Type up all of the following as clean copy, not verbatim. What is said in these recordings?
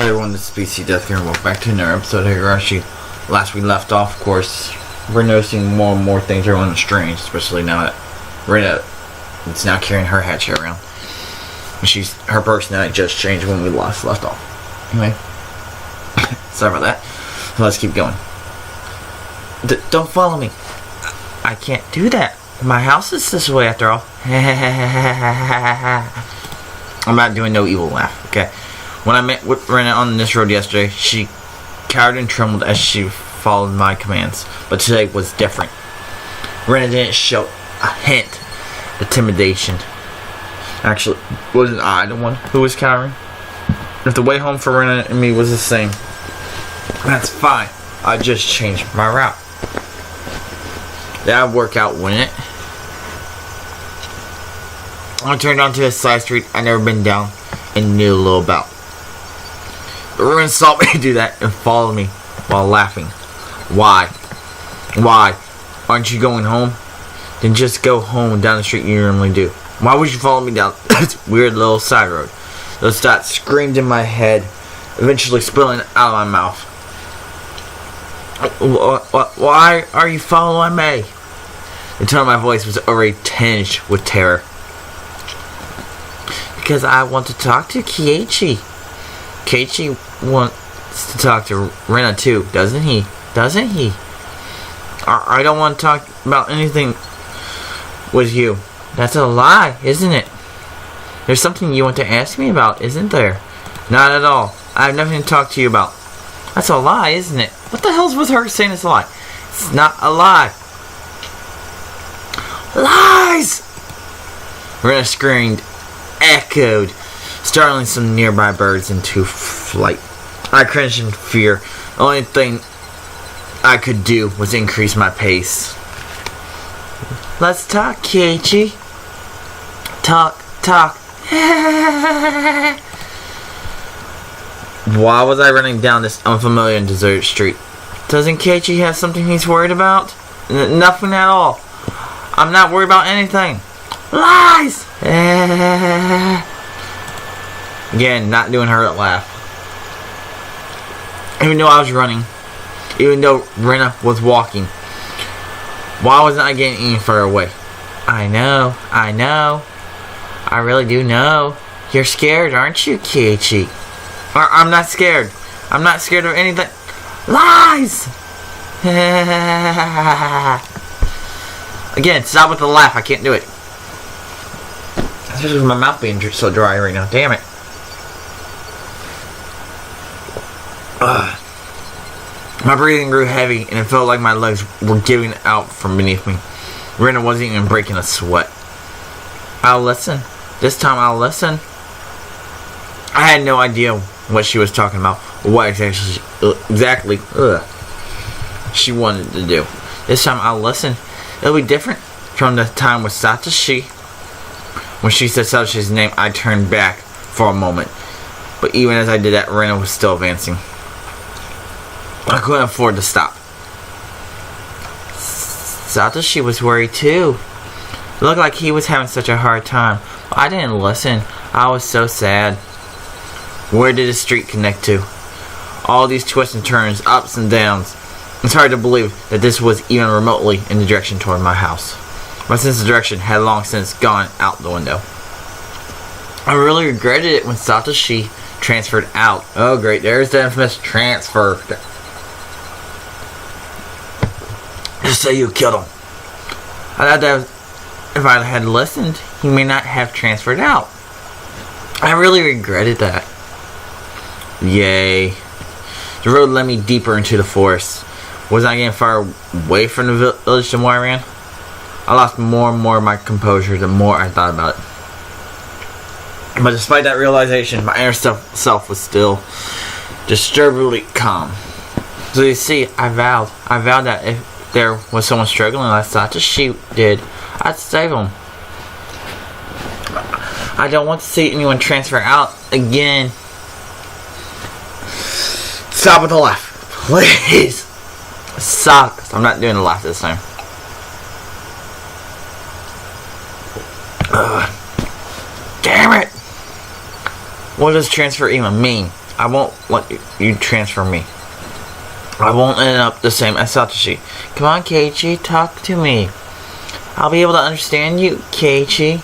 Hi everyone, this is BC Death here and welcome back to another episode of Higurashi. Last we left off, of course, we're noticing more and more things are going strange, especially now that Rena is now carrying her hatchet around. Her personality just changed when we last left off. Anyway, sorry about that. Let's keep going. Don't follow me. I can't do that. My house is this way after all. I'm not doing no evil laugh, okay? When I met with Rena on this road yesterday, she cowered and trembled as she followed my commands. But today was different. Rena didn't show a hint of intimidation. Actually, wasn't I the one who was cowering? If the way home for Rena and me was the same, that's fine. I just changed my route. That'd work out, wouldn't it? I turned onto a side street I'd never been down and knew a little about. Rena saw me do that and followed me while laughing. Why? Why? Aren't you going home? Then just go home down the street you normally do. Why would you follow me down this weird little side road? Those thoughts screamed in my head, eventually spilling out of my mouth. Why are you following me? The tone of my voice was already tinged with terror. Because I want to talk to Keiichi. Keiichi wants to talk to Rena too, doesn't he? Doesn't he? I don't want to talk about anything with you. That's a lie, isn't it? There's something you want to ask me about, isn't there? Not at all. I have nothing to talk to you about. That's a lie, isn't it? What the hell's with her saying it's a lie? It's not a lie. Lies! Rena screamed, echoed, startling some nearby birds into flight. I cringed in fear. The only thing I could do was increase my pace. Let's talk, Keiichi. Talk. Why was I running down this unfamiliar and deserted street? Doesn't Keiichi have something he's worried about? Nothing at all. I'm not worried about anything. Lies! Again, not doing her laugh. Even though I was running, even though Rena was walking, why wasn't I getting any further away? I know. I really do know. You're scared, aren't you, Keiichi? I'm not scared. I'm not scared of anything. Lies! Again, stop with the laugh. I can't do it. Especially with my mouth being so dry right now. Damn it. My breathing grew heavy and it felt like my legs were giving out from beneath me. Rena wasn't even breaking a sweat. I'll listen. This time I'll listen. I had no idea what she was talking about or what exactly she wanted to do. This time I'll listen. It'll be different from the time with Satoshi. When she said Satoshi's name, I turned back for a moment. But even as I did that, Rena was still advancing. I couldn't afford to stop. Satoshi was worried too. It looked like he was having such a hard time. I didn't listen. I was so sad. Where did the street connect to? All these twists and turns, ups and downs. It's hard to believe that this was even remotely in the direction toward my house. My sense of direction had long since gone out the window. I really regretted it when Satoshi transferred out. Oh great, there's the infamous transfer. Just say you killed him. I thought that if I had listened, he may not have transferred out. I really regretted that. Yay. The road led me deeper into the forest. Wasn't I getting far away from the village the more I ran? I lost more and more of my composure the more I thought about it. But despite that realization, my inner self was still disturbingly calm. So you see, I vowed that if there was someone struggling like Satoshi did, I'd save him. I don't want to see anyone transfer out again. Stop with the laugh, please. Stop. I'm not doing the laugh this time. Damn it! What does transfer even mean? I won't let you transfer me. I won't end up the same as Satoshi. Come on, Keiichi, talk to me. I'll be able to understand you, Keiichi.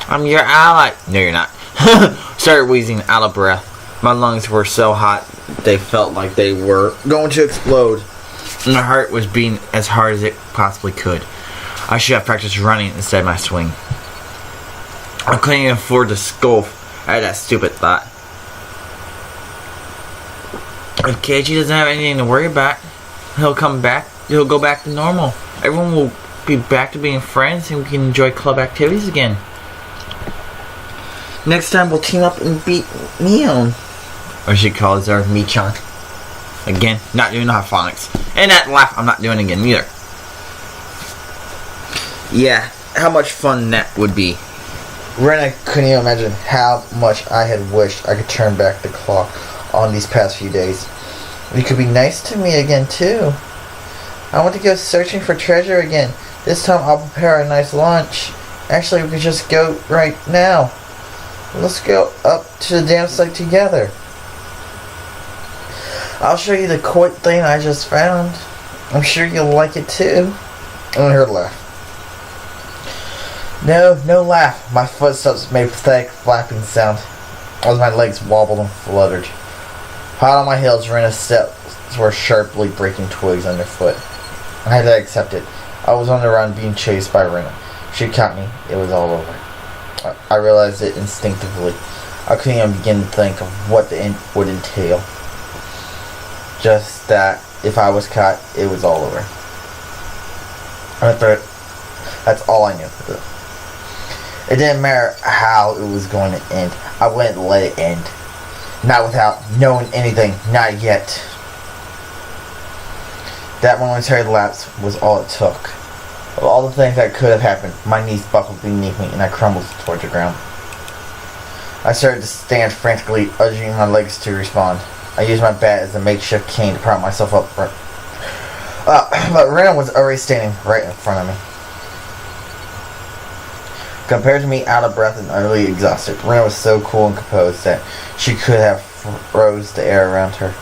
I'm your ally. No, you're not. Started wheezing out of breath. My lungs were so hot they felt like they were going to explode. And my heart was beating as hard as it possibly could. I should have practiced running instead of my swing. I couldn't even afford to scoff at that stupid thought. If Keiichi doesn't have anything to worry about, he'll go back to normal. Everyone will be back to being friends and we can enjoy club activities again. Next time we'll team up and beat Mion. Or she calls her Michan. Again, not doing the phonics. And that laugh I'm not doing again either. Yeah, how much fun that would be. Rena couldn't even imagine how much I had wished I could turn back the clock on these past few days. You could be nice to me again too. I want to go searching for treasure again. This time I'll prepare a nice lunch. Actually, we could just go right now. Let's go up to the dam site together. I'll show you the court thing I just found. I'm sure you'll like it too. I heard a laugh. No laugh. My footsteps made a pathetic flapping sound as my legs wobbled and fluttered. Hot on my heels, Rena's steps were sharply breaking twigs underfoot. I had to accept it. I was on the run being chased by Rena. She caught me. It was all over. I realized it instinctively. I couldn't even begin to think of what the end would entail. Just that if I was caught, it was all over. I thought that's all I knew. It didn't matter how it was going to end. I wouldn't let it end. Not without knowing anything. Not yet. That momentary lapse was all it took. Of all the things that could have happened, my knees buckled beneath me and I crumbled towards the ground. I started to stand frantically, urging my legs to respond. I used my bat as a makeshift cane to prop myself up. But Rena was already standing right in front of me. Compared to me, out of breath and utterly exhausted, Rena was so cool and composed that she could have froze the air around her.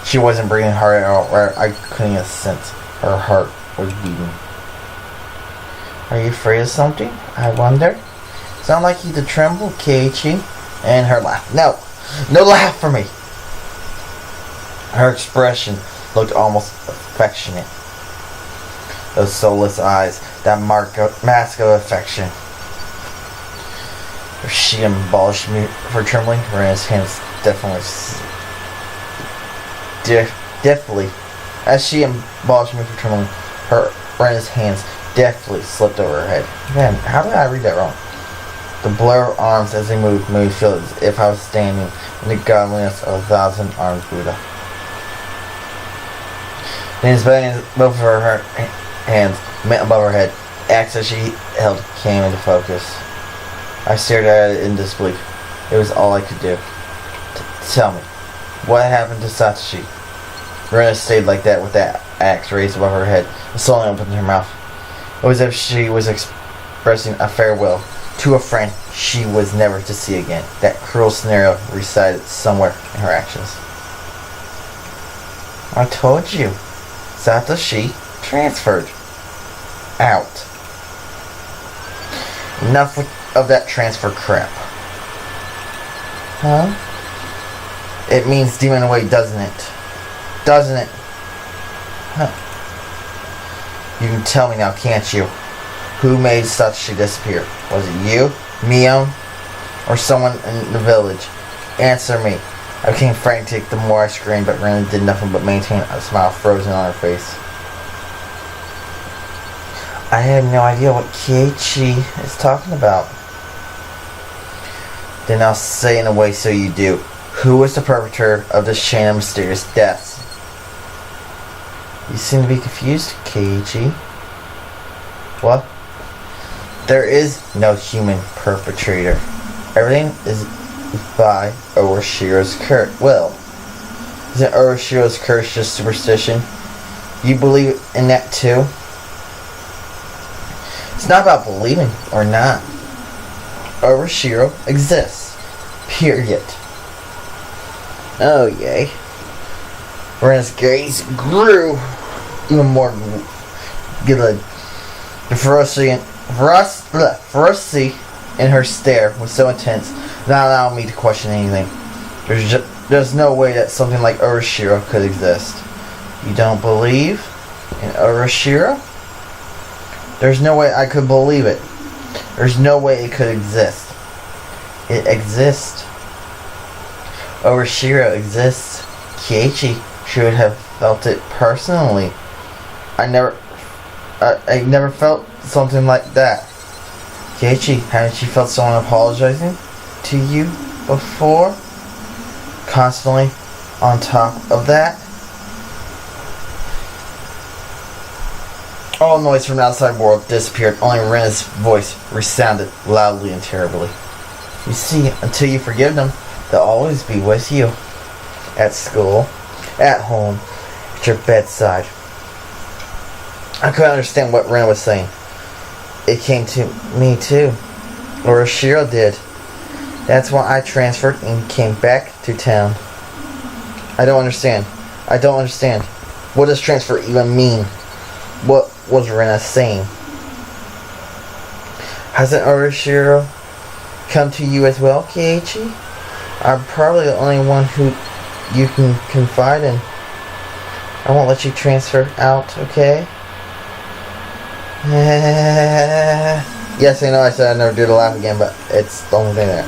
She wasn't breathing hard at all, where I couldn't even sense her heart was beating. Are you afraid of something? I wonder. Sound like you to tremble, Keiichi. And her laugh. No laugh for me. Her expression looked almost affectionate. Those soulless eyes, that mask of affection. If she abolished me for trembling, Rena's hands deftly, as she abolished me for trembling, Rena's hands deftly slipped over her head. Man, how did I read that wrong? The blur of arms as they moved made me feel as if I was standing in the godliness of a thousand-armed Buddha. Then both of her hands met above her head. The axe that she held came into focus. I stared at it in disbelief. It was all I could do. Tell me, what happened to Satoshi? Rena stayed like that with that axe raised above her head and slowly opened her mouth. It was as if she was expressing a farewell to a friend she was never to see again. That cruel scenario resided somewhere in her actions. I told you. Satoshi transferred out. Enough of that transfer crap. Huh? It means demon away, doesn't it? Doesn't it? Huh. You can tell me now, can't you? Who made Satoshi disappear? Was it you, Mion, or someone in the village? Answer me. I became frantic the more I screamed, but Rena did nothing but maintain a smile frozen on her face. I have no idea what Keiichi is talking about. Then I'll say in a way so you do. Who was the perpetrator of this chain of mysterious deaths? You seem to be confused, Keiichi. What? There is no human perpetrator. Everything is by Oroshiro's will. Isn't Oroshiro's curse just superstition? You believe in that too? It's not about believing or not. Oroshiro exists. Period. Oh, yay. Rena's gaze grew even more good. The ferocity in her stare was so intense, not allowing me to question anything. There's no way that something like Urashiro could exist. You don't believe in Urashiro? There's no way I could believe it. There's no way it could exist. It exists. Urashiro exists. Keiichi should have felt it personally. I never felt something like that. Keiichi, haven't you felt someone apologizing to you before? Constantly on top of that? All noise from the outside world disappeared. Only Rena's voice resounded loudly and terribly. You see, until you forgive them, they'll always be with you. At school, at home, at your bedside. I couldn't understand what Rena was saying. It came to me too. Or Urashiro did. That's why I transferred and came back to town. I don't understand. What does transfer even mean? What was Rena saying? Hasn't Urashiro come to you as well, Keiichi? I'm probably the only one who you can confide in. I won't let you transfer out, okay? Yes, I know I said I'd never do the laugh again, but it's the only thing there.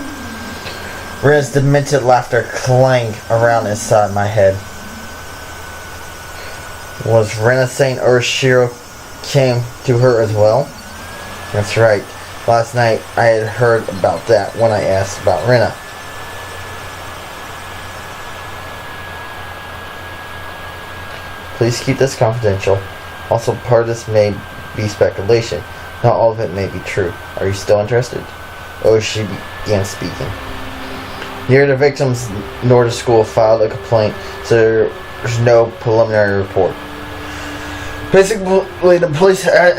Rena's demented laughter clanged around inside my head. Was Rena saying Urashiro came to her as well? That's right. Last night I had heard about that when I asked about Rena. Please keep this confidential. Also, part of this may be speculation. Not all of it may be true. Are you still interested? Oh, she began speaking. Neither the victims nor the school filed a complaint, so there's no preliminary report. Basically, the police had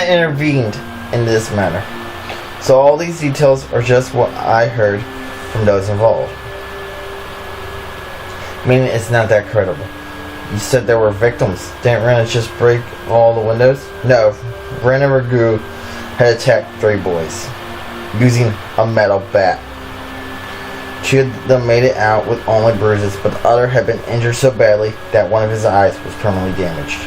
intervened in this matter. So all these details are just what I heard from those involved. Meaning it's not that credible. You said there were victims. Didn't Rena just break all the windows? No, Rena Ragu had attacked 3 boys using a metal bat. 2 of them made it out with only bruises, but the other had been injured so badly that one of his eyes was permanently damaged.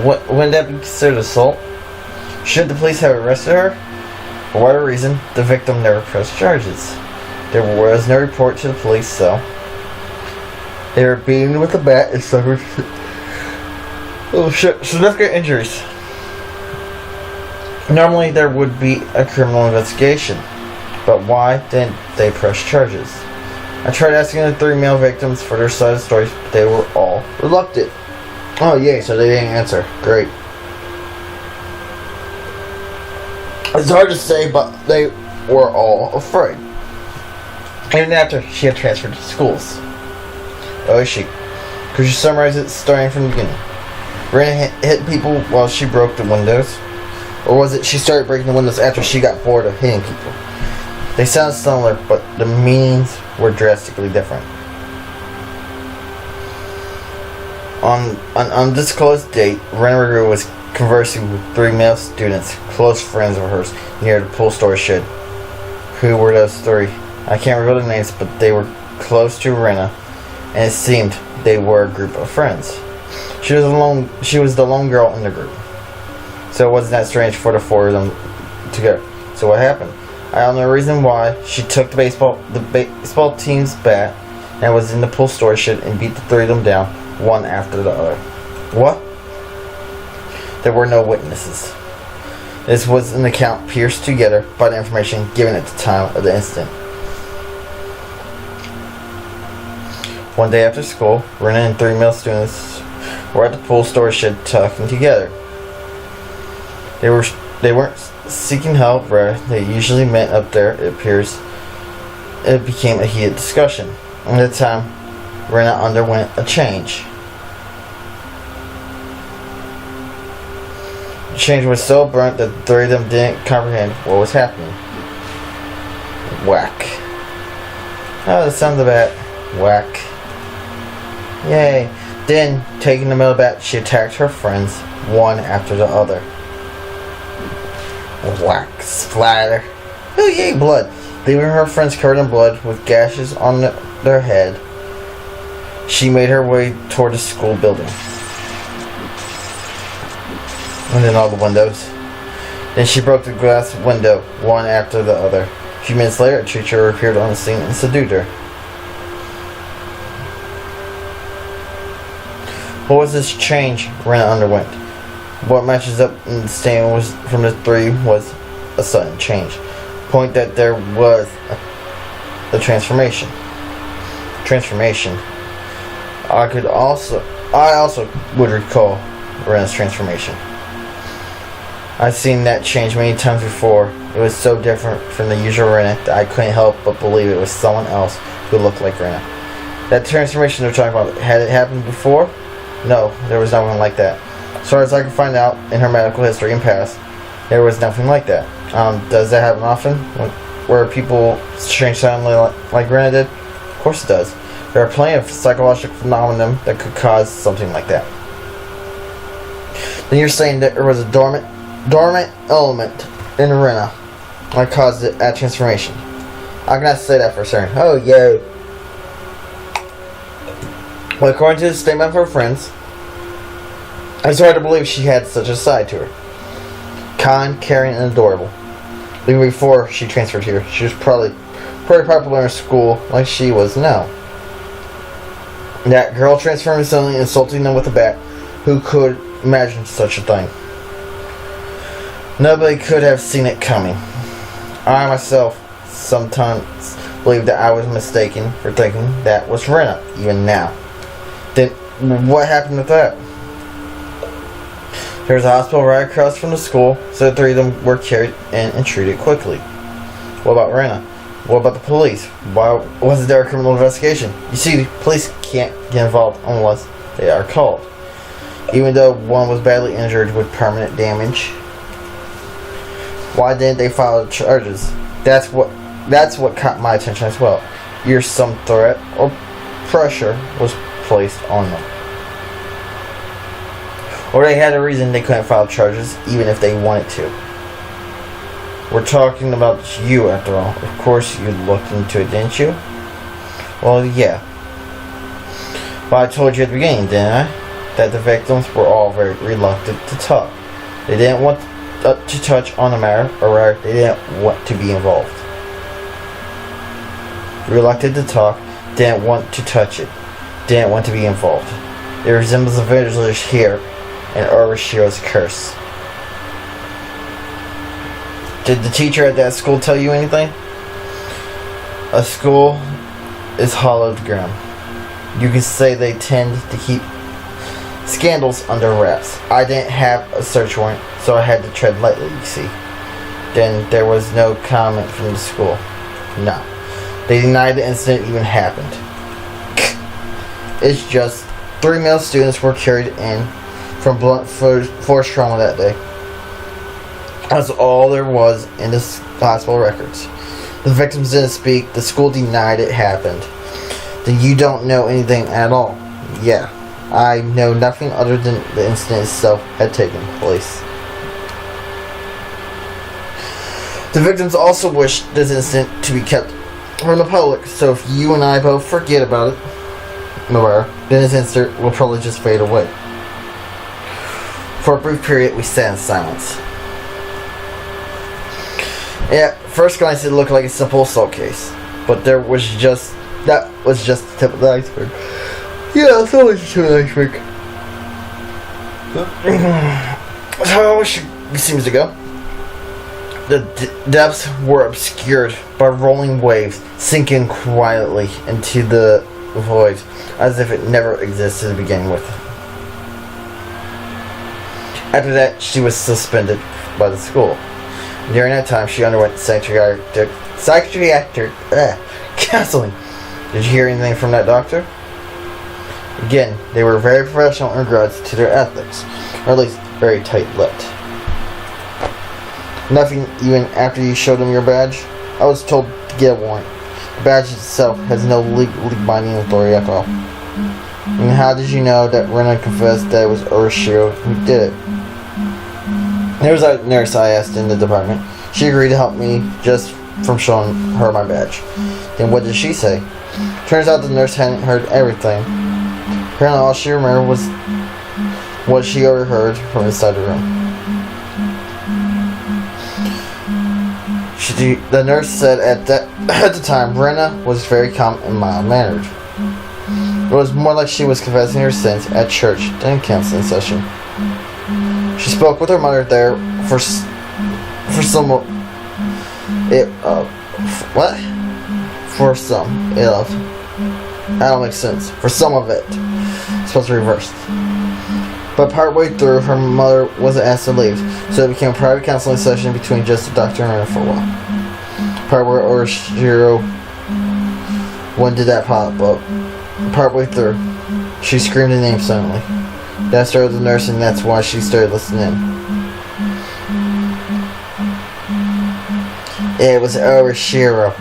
Wouldn't that be considered assault? Should the police have arrested her? For whatever reason, the victim never pressed charges. There was no report to the police, so they were beaten with a bat and suffered significant injuries. Normally there would be a criminal investigation, but why didn't they press charges? I tried asking the 3 male victims for their side of the stories, but they were all reluctant. Oh yay, so they didn't answer. Great. It's hard to say, but they were all afraid. Even after she had transferred to schools. Oh, is she? Could you summarize it starting from the beginning? Rena hit people while she broke the windows? Or was it she started breaking the windows after she got bored of hitting people? They sound similar, but the meanings were drastically different. On an undisclosed date, Rena was conversing with 3 male students, close friends of hers, near the pool store shed. Who were those 3? I can't reveal their names, but they were close to Rena, and it seemed they were a group of friends. She was the lone girl in the group, so it wasn't that strange for the 4 of them together. So what happened? I don't know the reason why. She took the baseball team's bat and was in the pool store shed and beat the 3 of them down, one after the other. What? There were no witnesses. This was an account pieced together by the information given at the time of the incident. One day after school, Rena and 3 male students were at the pool store shed talking together. They weren't seeking help where they usually met up there. It appears it became a heated discussion. At the time, Rena underwent a change. The change was so burnt that the 3 of them didn't comprehend what was happening. Whack. Oh, the sound of the bat. Whack. Yay. Then, taking the metal bat, she attacked her friends, one after the other. Whack. Splatter. Oh, yay, blood. Leaving her friends covered in blood, with gashes on their head, she made her way toward the school building. And then all the windows. Then she broke the glass window, one after the other. A few minutes later, a teacher appeared on the scene and subdued her. What was this change Rena underwent? What matches up in the stand was from the three was a sudden change. Point that there was a transformation. I also would recall Rena's transformation. I've seen that change many times before. It was so different from the usual Rena that I couldn't help but believe it was someone else who looked like Rena. That transformation they're talking about, had it happened before? No, there was no one like that. As far as I can find out in her medical history and past, there was nothing like that. Does that happen often? Where people change suddenly like Rena did? Of course it does. There are plenty of psychological phenomena that could cause something like that. Then you're saying that there was a dormant element in Rena that caused that transformation. I cannot say that for certain. Oh, yeah. Well, according to the statement of her friends, it's hard to believe she had such a side to her. Kind, caring, and adorable. Even before she transferred here, she was probably pretty popular in school like she was now. That girl transforming suddenly, insulting them with a bat. Who could imagine such a thing? Nobody could have seen it coming. I myself sometimes believe that I was mistaken for thinking that was Rena, even now. Then what happened with that? There was a hospital right across from the school, so the three of them were carried in and treated quickly. What about Rena? What about the police? Why wasn't there a criminal investigation? You see, the police can't get involved unless they are called. Even though one was badly injured with permanent damage. Why didn't they file charges? That's what caught my attention as well. Either some threat or pressure was placed on them. Or they had a reason they couldn't file charges, even if they wanted to. We're talking about you, after all. Of course you looked into it, didn't you? Well, yeah. But I told you at the beginning, didn't I? That the victims were all very reluctant to talk. They didn't want to touch on the matter, or rather, they didn't want to be involved. Reluctant to talk, didn't want to touch it, didn't want to be involved. It resembles the villagers here in Urashiro's curse. Did the teacher at that school tell you anything? A school is hollowed ground. You could say they tend to keep scandals under wraps. I didn't have a search warrant, so I had to tread lightly, you see. Then there was no comment from the school. No. They denied the incident even happened. It's just 3 male students were carried in from blunt force trauma that day. That's all there was in the hospital records. The victims didn't speak. The school denied it happened. Then you don't know anything at all. Yeah, I know nothing other than the incident itself had taken place. The victims also wished this incident to be kept from the public, so if you and I both forget about it, then this incident will probably just fade away. For a brief period, we sat in silence. Yeah, first glance it looked like a simple assault case, but that was just the tip of the iceberg. Yeah, it's always the tip of the iceberg. So it seems to go. The depths were obscured by rolling waves, sinking quietly into the void, as if it never existed to begin with. After that, she was suspended by the school. During that time, she underwent psychiatric counseling. Did you hear anything from that doctor? Again, they were very professional in regards to their ethics, or at least very tight-lipped. Nothing even after you showed them your badge? I was told to get a warrant. The badge itself has no legally binding authority at all. And how did you know that Rena confessed that it was Urashiro who did it? There was a nurse I asked in the department. She agreed to help me just from showing her my badge. Then what did she say? Turns out the nurse hadn't heard everything. Apparently all she remembered was what she overheard from inside the room. The nurse said at the time Rena was very calm and mild-mannered. It was more like she was confessing her sins at church than a counseling session. She spoke with her mother there for some that don't make sense. For some of it. It's supposed to be reversed. But partway through, her mother was asked to leave, so it became a private counseling session between just the doctor and her for a while. Part where Urashiro, when did that pop up? Partway through, she screamed the name silently. That started the nurse, and that's why she started listening in. It was Urashiro.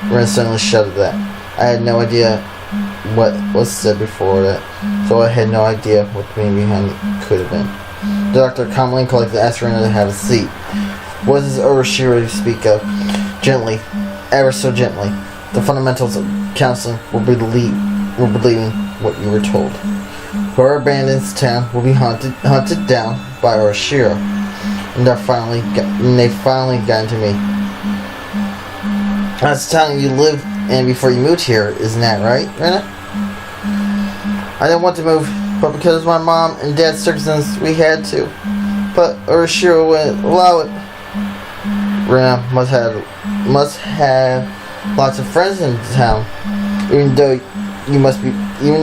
Rena suddenly shouted that. I had no idea what was said before that, so I had no idea what the meaning behind it could have been. The doctor calmly and collected asked Rena to have a seat. What does Urashiro speak of? Gently, ever so gently. The fundamentals of counseling will believing what you were told. Whoever abandons town will be hunted down by Urashiro. And they finally got into me. That's the town you lived in before you moved here, isn't that right, Rena? I didn't want to move, but because of my mom and dad's circumstances, we had to. But Urashiro wouldn't allow it. Rena must have lots of friends in town. Even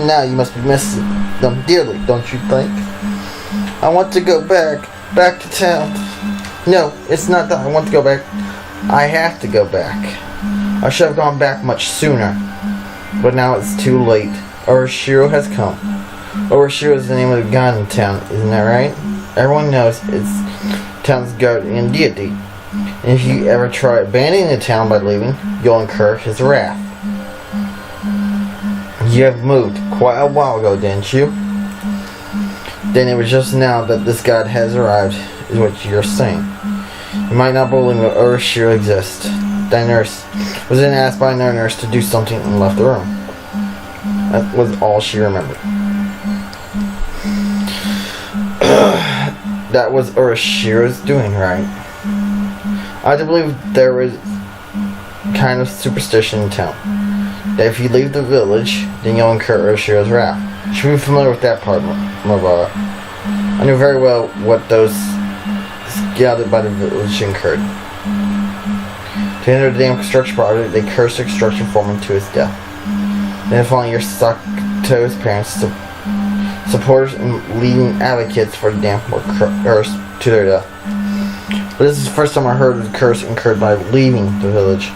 now you must be missing them dearly, don't you think? I want to go back to town. No, it's not that I want to go back. I have to go back. I should have gone back much sooner. But now it's too late. Urashiro has come. Urashiro is the name of the god in town, isn't that right? Everyone knows it's town's guardian deity. And if you ever try abandoning the town by leaving, you'll incur his wrath. You have moved quite a while ago, didn't you? Then it was just now that this god has arrived, is what you're saying. You might not believe that Urashiro exists. That nurse was then asked by another nurse to do something and left the room. That was all she remembered. That was Urashiro's doing, right? I do believe there was kind of superstition in town. That if you leave the village, then you'll incur Urashiro's wrath. You should be familiar with that part, Mobara. I knew very well what those scouted by the village incurred. To enter the damn construction project, they cursed the construction foreman to his death. Then following your Satoshi parents, supporters and leading advocates for the damn were cursed to their death. But this is the first time I heard of the curse incurred by leaving the village.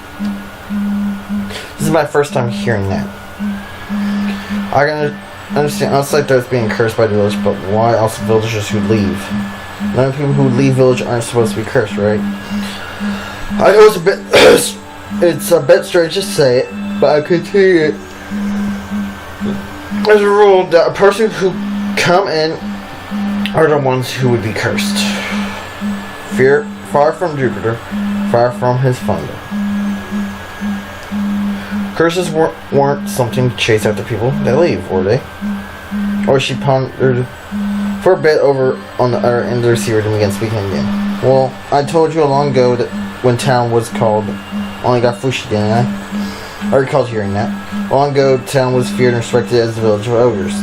This is my first time hearing that. I can understand outside those being cursed by the village, but why also villagers who leave? None of the people who leave village aren't supposed to be cursed, right? I know it's a bit strange to say it, but I could tell you it. There's a rule that a person who come in are the ones who would be cursed. Far from Jupiter, far from his thunder. Curses weren't something to chase after people that leave, were they? Or she pondered for a bit over on the other end of the receiver and began speaking again. Well, I told you long ago that when town was called Onagafushi, didn't I? I recalled hearing that. Long ago, town was feared and respected as the village of ogres.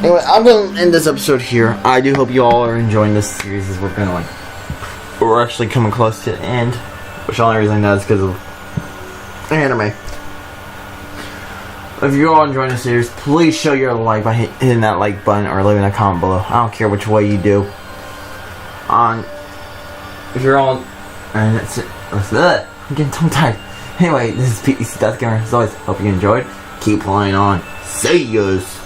Anyway, I'm going to end this episode here. I do hope you all are enjoying this series as we're actually coming close to the end. Which the only reason I know is because of anime. If you're all enjoying the series, please show your like by hitting that like button or leaving a comment below. I don't care which way you do. If you're all... And that's it. I'm getting tongue-tied. Anyway, this is Pete, Death Gamer. As always, hope you enjoyed. Keep playing on. See yous!